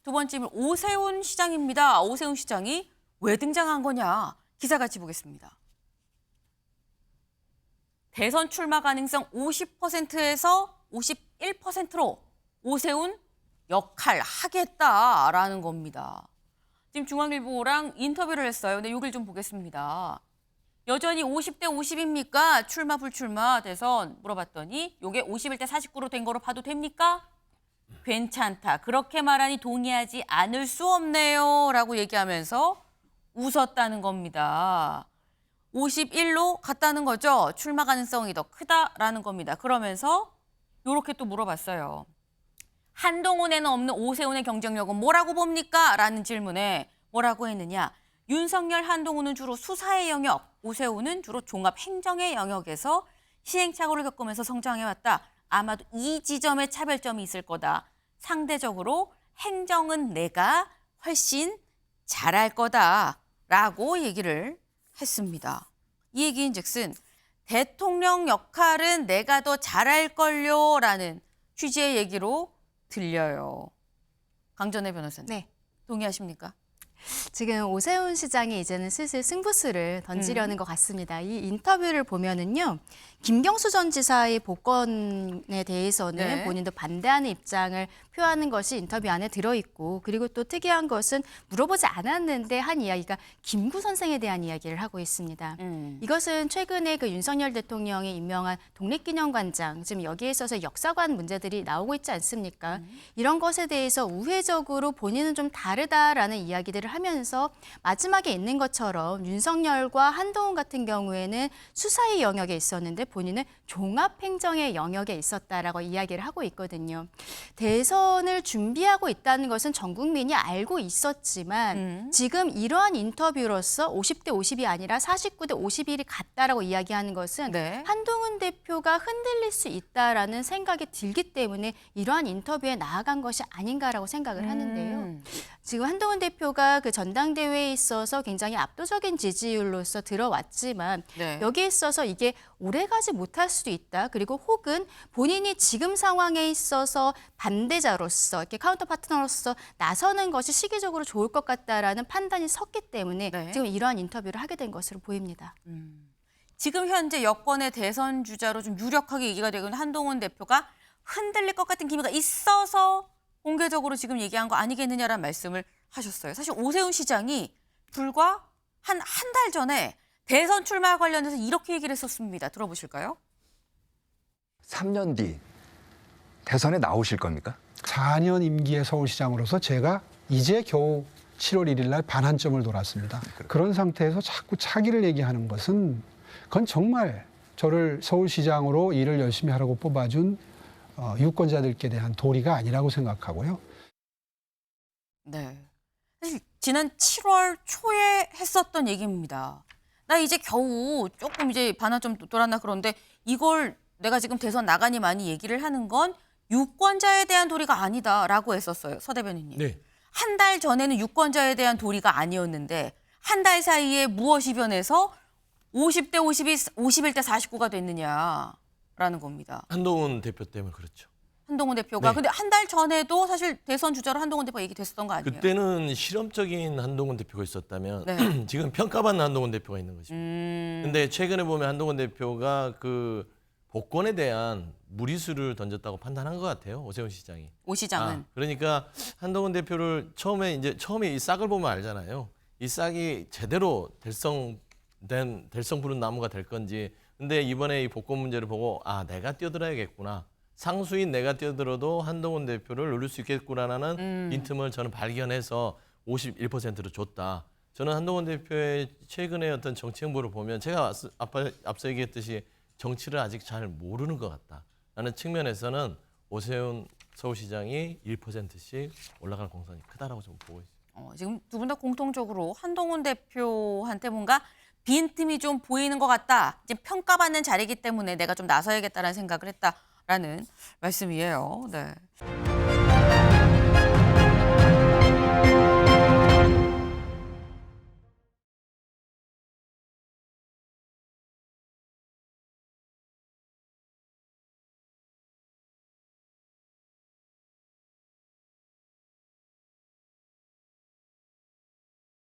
두 번째 인물 오세훈 시장입니다. 오세훈 시장이 왜 등장한 거냐? 기사 같이 보겠습니다. 대선 출마 가능성 50%에서 51%로 오세훈 역할 하겠다라는 겁니다. 지금 중앙일보랑 인터뷰를 했어요. 근데 여기를 좀 보겠습니다. 여전히 50대 50입니까? 출마 불출마 대선 물어봤더니 이게 51대 49로 된 거로 봐도 됩니까? 괜찮다. 그렇게 말하니 동의하지 않을 수 없네요. 라고 얘기하면서 웃었다는 겁니다. 51로 갔다는 거죠. 출마 가능성이 더 크다라는 겁니다. 그러면서 이렇게 또 물어봤어요. 한동훈에는 없는 오세훈의 경쟁력은 뭐라고 봅니까? 라는 질문에 뭐라고 했느냐. 윤석열, 한동훈은 주로 수사의 영역, 오세훈은 주로 종합행정의 영역에서 시행착오를 겪으면서 성장해왔다. 아마도 이 지점에 차별점이 있을 거다. 상대적으로 행정은 내가 훨씬 잘할 거다라고 얘기를 했습니다. 이 얘기인즉슨 대통령 역할은 내가 더 잘할걸요라는 취지의 얘기로 들려요. 강전혜 변호사님. 네. 동의하십니까? 지금 오세훈 시장이 이제는 슬슬 승부수를 던지려는 것 같습니다. 이 인터뷰를 보면은요, 김경수 전 지사의 복권에 대해서는 네. 본인도 반대하는 입장을 표하는 것이 인터뷰 안에 들어있고, 그리고 또 특이한 것은 물어보지 않았는데 한 이야기가 김구 선생에 대한 이야기를 하고 있습니다. 이것은 최근에 그 윤석열 대통령이 임명한 독립기념관장, 지금 여기에 있어서 역사관 문제들이 나오고 있지 않습니까? 이런 것에 대해서 우회적으로 본인은 좀 다르다라는 이야기들을 하면서 마지막에 있는 것처럼 윤석열과 한동훈 같은 경우에는 수사의 영역에 있었는데 본인은 종합행정의 영역에 있었다라고 이야기를 하고 있거든요. 대선을 준비하고 있다는 것은 전 국민이 알고 있었지만 지금 이러한 인터뷰로서 50대 50이 아니라 49대 51이 같다라고 이야기하는 것은 네. 한동훈 대표가 흔들릴 수 있다라는 생각이 들기 때문에 이러한 인터뷰에 나아간 것이 아닌가라고 생각을 하는데요. 지금 한동훈 대표가 그 전당대회에 있어서 굉장히 압도적인 지지율로서 들어왔지만 네. 여기에 있어서 이게 오래가지 못할 수도 있다. 그리고 혹은 본인이 지금 상황에 있어서 반대자로서 이렇게 카운터 파트너로서 나서는 것이 시기적으로 좋을 것 같다라는 판단이 섰기 때문에 네. 지금 이러한 인터뷰를 하게 된 것으로 보입니다. 지금 현재 여권의 대선 주자로 좀 유력하게 얘기가 되고 있는 한동훈 대표가 흔들릴 것 같은 기미가 있어서 공개적으로 지금 얘기한 거 아니겠느냐라는 말씀을 하셨어요. 사실 오세훈 시장이 불과 한 달 전에 대선 출마 관련해서 이렇게 얘기를 했었습니다. 들어보실까요? 3년 뒤 대선에 나오실 겁니까? 4년 임기의 서울시장으로서 제가 이제 겨우 7월 1일 날 반환점을 돌았습니다. 그런 상태에서 자꾸 차기를 얘기하는 것은 그건 정말 저를 서울시장으로 일을 열심히 하라고 뽑아준 유권자들께 대한 도리가 아니라고 생각하고요. 네. 사실 지난 7월 초에 했었던 얘기입니다. 나 이제 겨우 조금 이제 반환점 돌았나 그런데 이걸 내가 지금 대선 나가니 많이 얘기를 하는 건 유권자에 대한 도리가 아니다라고 했었어요. 서 대변인님. 네. 한 달 전에는 유권자에 대한 도리가 아니었는데 한 달 사이에 무엇이 변해서 50대 50이 51대 49가 됐느냐라는 겁니다. 한동훈 대표 때문에 그렇죠. 한동훈 대표가. 네. 근데 한 달 전에도 사실 대선 주자로 한동훈 대표가 얘기됐었던 거 아니에요? 그때는 실험적인 한동훈 대표가 있었다면 네. 지금 평가받는 한동훈 대표가 있는 것입니다. 근데 최근에 보면 한동훈 대표가 그 복권에 대한 무리수를 던졌다고 판단한 것 같아요. 오세훈 시장이. 오 시장은. 그러니까 한동훈 대표를 처음에 이 싹을 보면 알잖아요. 이 싹이 제대로 될성 부른 나무가 될 건지. 근데 이번에 이 복권 문제를 보고 내가 뛰어들어야겠구나. 상수인 내가 뛰어들어도 한동훈 대표를 누릴 수 있겠구나라는 빈틈을 저는 발견해서 51%로 줬다. 저는 한동훈 대표의 최근의 어떤 정치 행보를 보면 제가 앞서 얘기했듯이 정치를 아직 잘 모르는 것 같다라는 측면에서는 오세훈 서울시장이 1%씩 올라갈 공산이 크다라고 좀 보고 있습니다. 지금 두 분 다 공통적으로 한동훈 대표한테 뭔가 빈틈이 좀 보이는 것 같다. 이제 평가받는 자리이기 때문에 내가 좀 나서야겠다라는 생각을 했다라는 말씀이에요. 네.